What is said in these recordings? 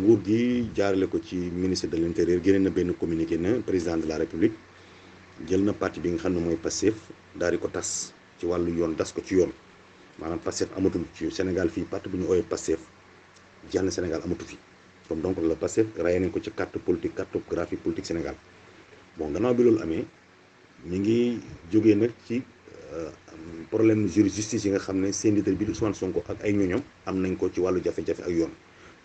nguur gi jaarale ko ci ministre de l'intérieur génne na benn communiqué na président de la république jël na parti bi nga xam ne mooy Pastef daal di ko tas ci wàllu yoon das ko ci yoon maanaam Pastef amatul ci Sénégal fii parti bu ñu ooyee Pastef jeex na Sénégal amatu fi comme donc la Pastef rayé nañ ko ci carte politique cartographie politique Sénégal bon gannaaw bi loolu amee ñu ngi jógee nag ci problème justice yi nga xam ne seen leader bi di Ousmane Sonko ak ay ñoñom am nañ ko ci wàllu jafe-jafe ak yoon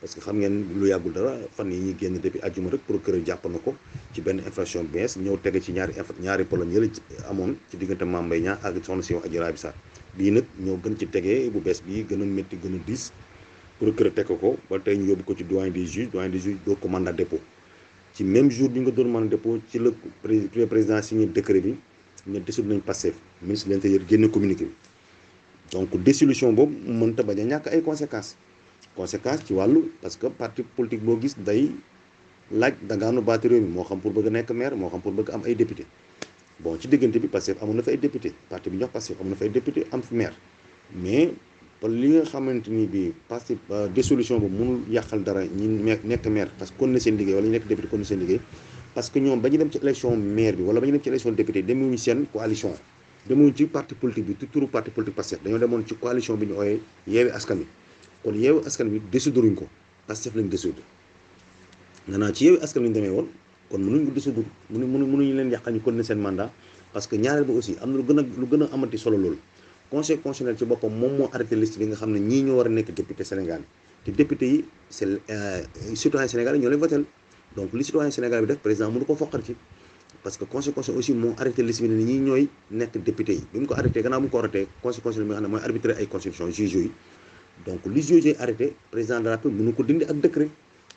parce que xam ngeen lu yàggul dara fan yi ñuy génn depuis àjjuma rek procureur jàpp na ko ci benn infraction bees ñëw tege ci ñaari problème yële amoon ci diggante Mame Mbaye Niang ak soxna si Adji Raby Sarr bii nag ñoo gën ci tegee bu bees bi gën a métti gën a diis procureur teg ko ba tey ñu yóbbu ko ci doyen des juges door ko mandat dépôt ci même jour bi nga doon mandat dépôt ci la président signé décret bi ñu dissoudre nañ Pastef ministre de l'intérieur génne communiqué bi donc dissolution boobu mënta bañ a ñàkk ay conséquences ci wàllu parce que parti politique boo gis day laaj dagaanu baati réew mi moo xam pour bëgg a nekk maire moo xam pour bëgg am ay député bon ci diggante bi Pastef amoon na fa ay député parti bi ñox Pastef amoon na fa ay député am fi maire mais li nga xamante ni bi Pastef dissolution boobu mënul yàqal dara ñi nekk maire parce que kon na seen liggéey wala ñu nekk député kon na seen liggéey parce que ñoom ba ñu dem ci élection maire bi wala ba ñu dem ci élection député demuñu seen coalition demuñu ci parti politique bi tout turu parti politique Pastef dañoo demoon ci coalition bi ñu ooyee Yewwi Askan Wi kon Yewwi Askan Wi dissoudre ko Pastef lañ dissoudre maintenant ci Yewwi Askan Wi ñu demee woon kon mënuñ ko dissoudre mënuñu leen yàqal ñu continuer seen mandat parce que ñaareel ba aussi am na lu gën a amati solo loolu conseil constitutionnel ci boppam moom moo arrêté liste bi nga xam ne ñii ñoo war a nekk député Sénégal te député yi c'est citoyen sénégalais ñoo leen votel donc li citoyen sénégalais bi def président mënu ko foqal ci parce que conseil constitutionnel aussi moo arrêté liste bi ne ñii ñooy nekk député yi bi mu ko arrêté gannaaw bu mu ko arrêté conseil constitutionnel bi nga xam ne mooy arbitrer ay constitution juge yi donc li juge arrêté président de la République mënu ko dindi ak décret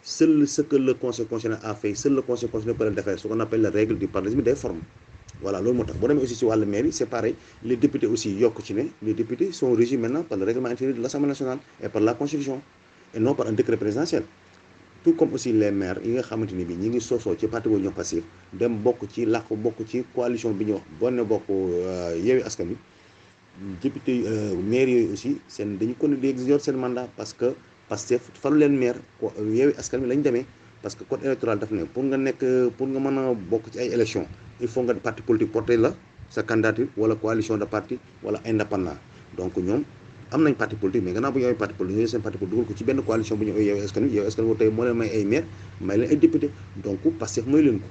seul ce que le conseil constitutionnel a fait seul le conseil constitutionnel peut le défaire ce qu'on appelle la règle du parallélisme des formes voilà loolu moo tax boo demee aussi ci wàllu maire yi c'est pareil les députés aussi yokk ci ne les députés sont régis maintenant par le règlement intérieur de l'Assemblée nationale et par la constitution et non par un décret présidentiel tout comme aussi les maires yi nga xamante ni bi ñi ngi soosoo ci parti boobu ñoo Pastef dem bokk ci bokk ci coalition bi ñu wax bonne bokk Yewwi Askan Wi député maire yooyu aussi seen dañu kon di exercer seen mandat parce que Pastef falu leen maire Yewwi Askan Wi lañ demee parce que code électoral daf ne pour nga mën a bokk ci ay élections il faut nga parti politique porté la sa candidature wala coalition de parti wala indépendant donc ñoom am nañ parti politique mais gannaaw bu ñu amee parti politique ñoo seen parti politique dugal ko ci benn coalition bu ñu Yewwi Askan Wi tey moo leen may ay maire may leen ay député donc Pastef mooy leen ko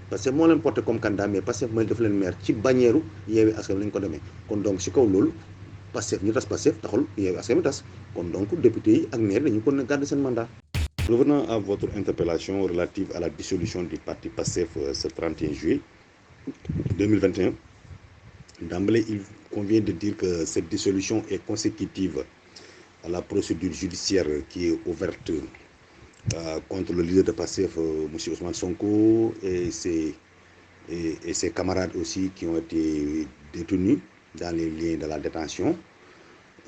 Pastef moo leen porté comme candidat mais Pastef mooy def leen maire ci bannière Yewwi Askan Wi lañ ko demee kon donc si kaw loolu Pastef ñu tas Pastef taxul Yewwi Askan Wi tas kon donc député yi ak maire dañu kon garder seen mandat. Revenant à votre interpellation relative à la dissolution du parti Pastef ce 31 juillet 2021, d'emblée, il convient de dire que cette dissolution est consécutive à la procédure judiciaire qui est ouverte contre le leader de Pastef, M. Ousmane Sonko, et ses camarades aussi qui ont été détenus dans les liens de la détention.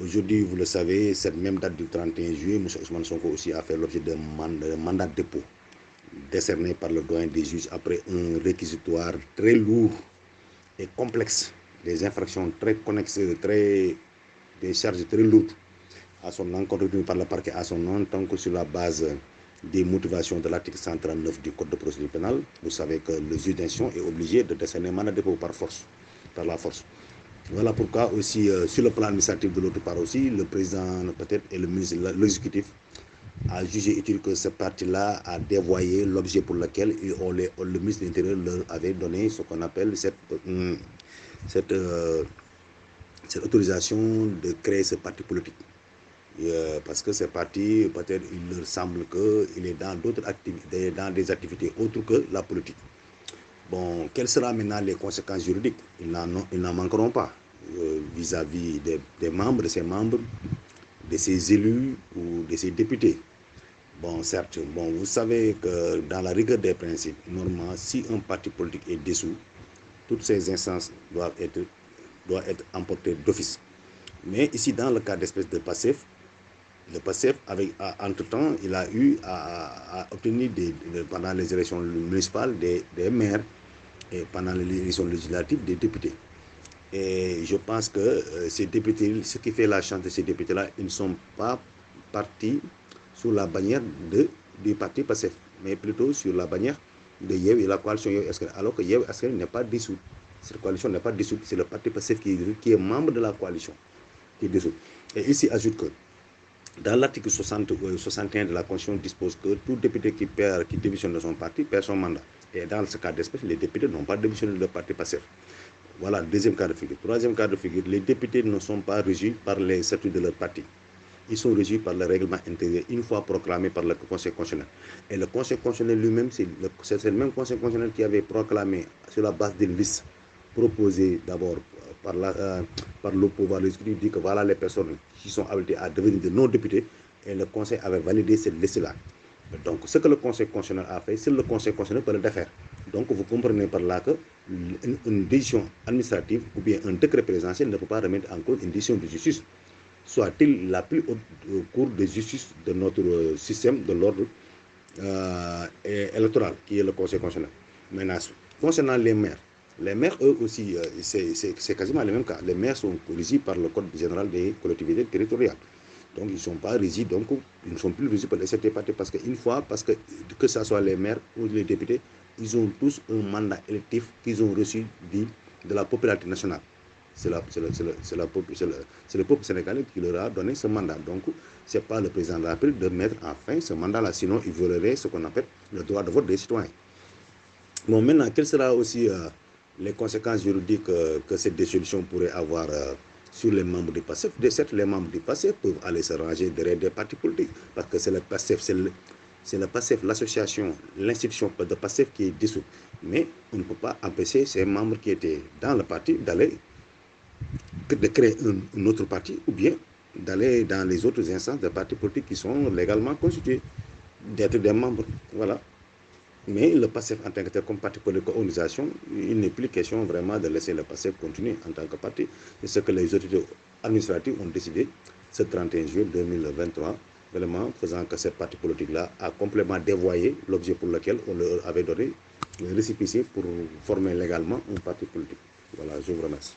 Aujourd'hui, vous le savez, cette même date du 31 juillet, M. Ousmane Sonko aussi a fait l'objet d'un mandat de dépôt décerné par le doyen des juges après un réquisitoire très lourd et complexe, des infractions très connexes, des charges très lourdes à son encontre retenues par le parquet à son nom, tant que sur la base des motivations de l'article 139 du Code de procédure pénale. Vous savez que le juge d'instruction est obligé de décerner un mandat de dépôt par la force. Voilà pourquoi aussi, sur le plan administratif de l'autre part aussi, le président peut-être et le ministre de l'exécutif a jugé utile que ce parti-là a dévoyé l'objet pour lequel le ministre de l'Intérieur leur avait donné ce qu'on appelle cette autorisation de créer ce parti politique. Parce que ce parti, peut-être, il leur semble qu'il est dans d'autres activités, dans des activités autres que la politique. Bon, quelles seront maintenant les conséquences juridiques? Ils n'en manqueront pas vis-à-vis des membres, de ses membres, de ses élus ou de ses députés. Bon, certes, vous savez que dans la rigueur des principes, normalement, si un parti politique est dissous, toutes ces instances doivent être emportées d'office. Mais ici, dans le cas d'espèce de Pastef, le Pastef, entre-temps, il a eu à obtenir pendant les élections municipales des maires et pendant les élections législatives des députés. Et je pense que ces députés, ce qui fait la chance de ces députés-là, ils ne sont pas partis sous la bannière du parti PASTEF, mais plutôt sur la bannière de Yewwi et la coalition Yewwi Askan Wi, alors que Yewwi Askan Wi n'est pas dissoute. Cette coalition n'est pas dissoute, c'est le parti PASTEF qui est membre de la coalition qui est dissoute. Et ici ajoute que dans l'article 60 ou 61 de la Constitution dispose que tout député qui démissionne de son parti perd son mandat. Et dans ce cas d'espèce, les députés n'ont pas démissionné de leur parti PASTEF. Voilà, deuxième cas de figure. Troisième cas de figure, les députés ne sont pas régis par les statuts de leur parti. Ils sont régis par le règlement intérieur, une fois proclamé par le Conseil constitutionnel. Et le Conseil constitutionnel lui-même, c'est le même Conseil constitutionnel qui avait proclamé sur la base d'une liste proposée d'abord par le pouvoir législatif, dit que voilà les personnes qui sont habilitées à devenir de non-députés, et le Conseil avait validé cette liste-là. Donc, ce que le Conseil constitutionnel a fait, c'est le Conseil constitutionnel peut le défaire. Donc, vous comprenez par là qu'une décision administrative ou bien un décret présidentiel ne peut pas remettre en cause une décision de justice, soit-il la plus haute cour de justice de notre système de l'ordre électoral, qui est le Conseil constitutionnel. Maintenant, concernant les maires, eux aussi, c'est quasiment le même cas. Les maires sont régis par le Code général des collectivités territoriales. Donc, ils ne sont pas régis, donc ils ne sont plus régis par les secteurs partis parce que ce soit les maires ou les députés, ils ont tous un mandat électif qu'ils ont reçu de la popularité nationale. C'est le peuple sénégalais qui leur a donné ce mandat. Donc, ce n'est pas le président de la République de mettre en fin ce mandat-là, sinon il violerait ce qu'on appelle le droit de vote des citoyens. Bon, maintenant, quelles seront aussi les conséquences juridiques que cette dissolution pourrait avoir sur les membres du PASTEF? Certes, les membres du PASTEF peuvent aller se ranger derrière des partis politiques, parce que c'est le PASTEF, l'association, l'institution de PASTEF qui est dissoute. Mais on ne peut pas empêcher ces membres qui étaient dans le parti de créer un autre parti, ou bien d'aller dans les autres instances de partis politiques qui sont légalement constitués, d'être des membres. Voilà. Mais le PASTEF en tant que tel, comme parti politique organisation, il n'est plus question vraiment de laisser le PASTEF continuer en tant que parti. C'est ce que les autorités administratives ont décidé ce 31 juillet 2023, vraiment faisant que cette parti politique-là a complètement dévoyé l'objet pour lequel on leur avait donné le récépissé pour former légalement un parti politique. Voilà, je vous remercie.